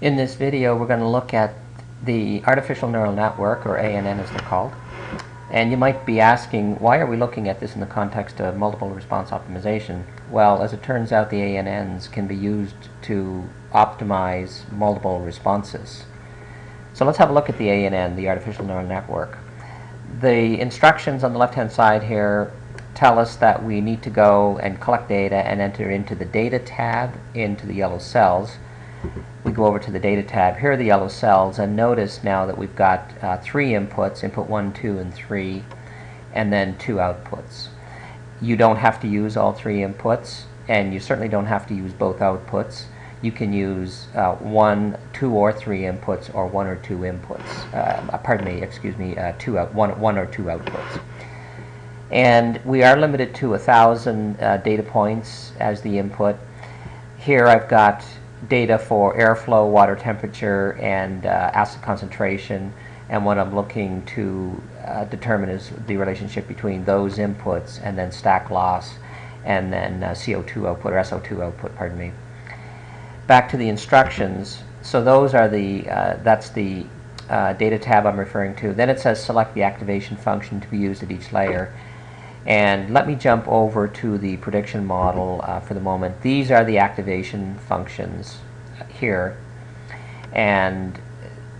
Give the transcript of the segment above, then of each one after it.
In this video, we're going to look at the artificial neural network, or ANN as they're called. And you might be asking, why are we looking at this in the context of multiple response optimization? Well, as it turns out, the ANNs can be used to optimize multiple responses. So let's have a look at the ANN, the artificial neural network. The instructions on the left-hand side here tell us that we need to go and collect data and enter into the Data tab into the yellow cells. We go over to the Data tab. Here are the yellow cells, and notice now that we've got 3 inputs, input 1, 2, and 3, and then 2 outputs. You don't have to use all 3 inputs, and you certainly don't have to use both outputs. You can use 1, 2, or 3 inputs, or 1 or 2 inputs. Pardon me, excuse me, 1 or 2 outputs. And we are limited to 1,000 data points as the input. Here I've got data for airflow, water temperature, and acid concentration, and what I'm looking to determine is the relationship between those inputs and then stack loss and then CO2 output, or SO2 output, pardon me. Back to the instructions. So those are the, that's the data tab I'm referring to. Then it says select the activation function to be used at each layer. And let me jump over to the prediction model for the moment. These are the activation functions here, and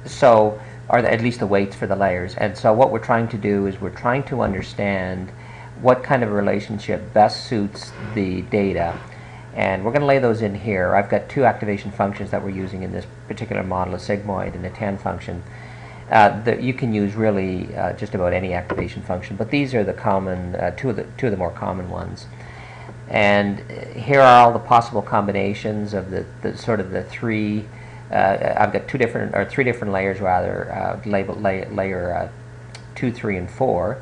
so are at least the weights for the layers. And so what we're trying to do is we're trying to understand what kind of relationship best suits the data, and we're going to lay those in here. I've got 2 activation functions that we're using in this particular model, a sigmoid and a tan function. You can use really just about any activation function, but these are the common, two of the more common ones. And here are all the possible combinations of the sort of the 3. I've got 3 different layers rather, labeled layer 2, 3, and 4.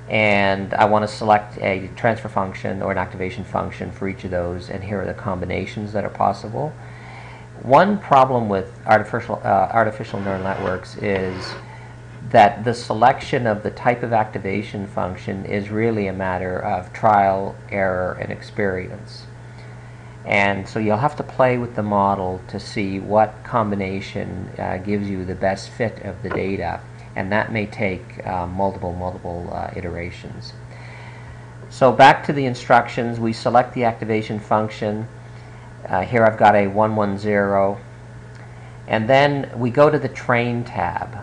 And I want to select a transfer function or an activation function for each of those, and here are the combinations that are possible. One problem with artificial neural networks is that the selection of the type of activation function is really a matter of trial, error, and experience. And so you'll have to play with the model to see what combination gives you the best fit of the data, and that may take multiple iterations. So back to the instructions, we select the activation function. Here I've got a 110, and then we go to the Train tab,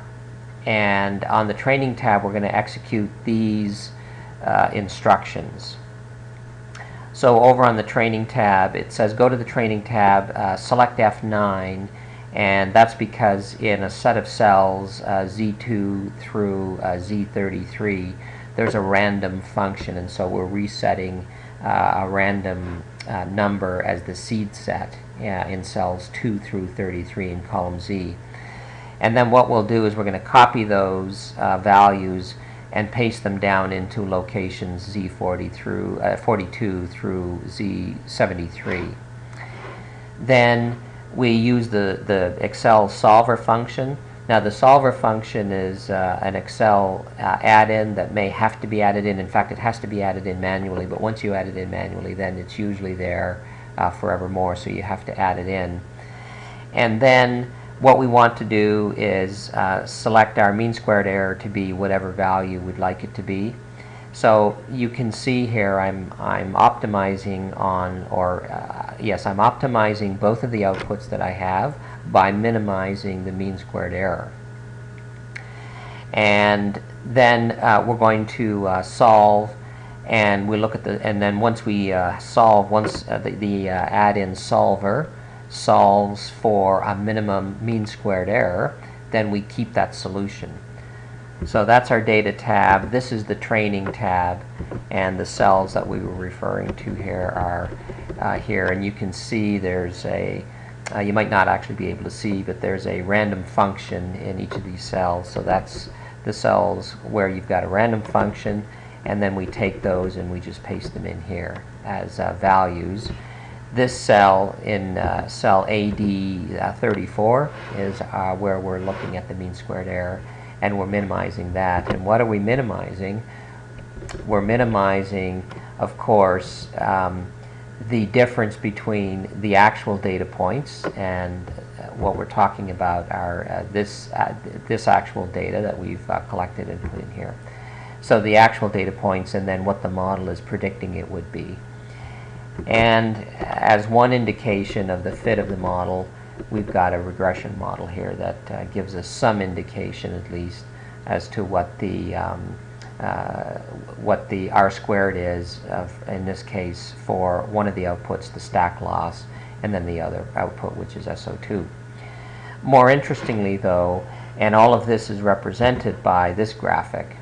and on the Training tab we're going to execute these instructions. So over on the Training tab it says go to the Training tab, select F9, and that's because in a set of cells Z2 through Z33 there's a random function, and so we're resetting a random number as the seed set in cells 2 through 33 in column Z. And then what we'll do is we're going to copy those values and paste them down into locations Z40 through 42 through Z73. Then we use the Excel solver function. Now the solver function is an Excel add-in that may have to be added in. In fact, it has to be added in manually, but once you add it in manually, then it's usually there forevermore, so you have to add it in. And then what we want to do is select our mean squared error to be whatever value we'd like it to be. So you can see here I'm optimizing on, yes, I'm optimizing both of the outputs that I have by minimizing the mean squared error. And then we're going to solve, and we look at and then once we solve, the add-in solver solves for a minimum mean squared error, then we keep that solution. So that's our Data tab. This is the Training tab, and the cells that we were referring to here are here, and you can see there's a you might not actually be able to see, but there's a random function in each of these cells. So that's the cells where you've got a random function, and then we take those and we just paste them in here as values. This cell in cell AD34 is where we're looking at the mean squared error, and we're minimizing that. And what are we minimizing? We're minimizing, of course, the difference between the actual data points and what we're talking about are this actual data that we've collected and put in here. So the actual data points and then what the model is predicting it would be. And as one indication of the fit of the model, we've got a regression model here that gives us some indication, at least, as to what the R squared is in this case for one of the outputs, the stack loss, and then the other output, which is SO2. More interestingly, though, and all of this is represented by this graphic,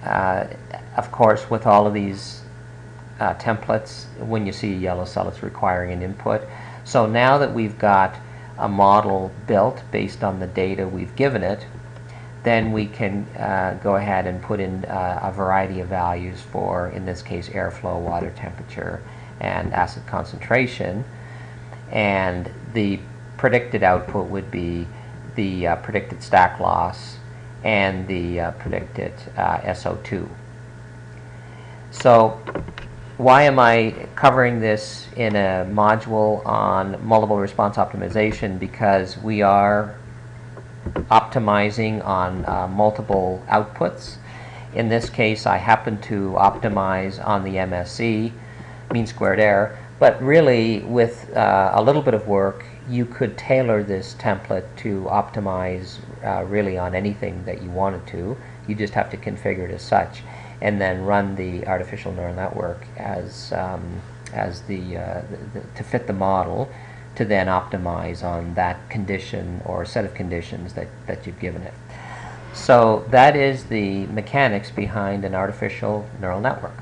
of course, with all of these templates, when you see a yellow cell, it's requiring an input. So now that we've got a model built based on the data we've given it, then we can go ahead and put in a variety of values for, in this case, airflow, water temperature, and acid concentration. And the predicted output would be the predicted stack loss and the predicted SO2. So why am I covering this in a module on multiple response optimization? Because we are optimizing on multiple outputs. In this case, I happen to optimize on the MSE, mean squared error, but really with a little bit of work, you could tailor this template to optimize really on anything that you wanted to. You just have to configure it as such, and then run the artificial neural network as to fit the model, to then optimize on that condition or set of conditions that you've given it. So that is the mechanics behind an artificial neural network.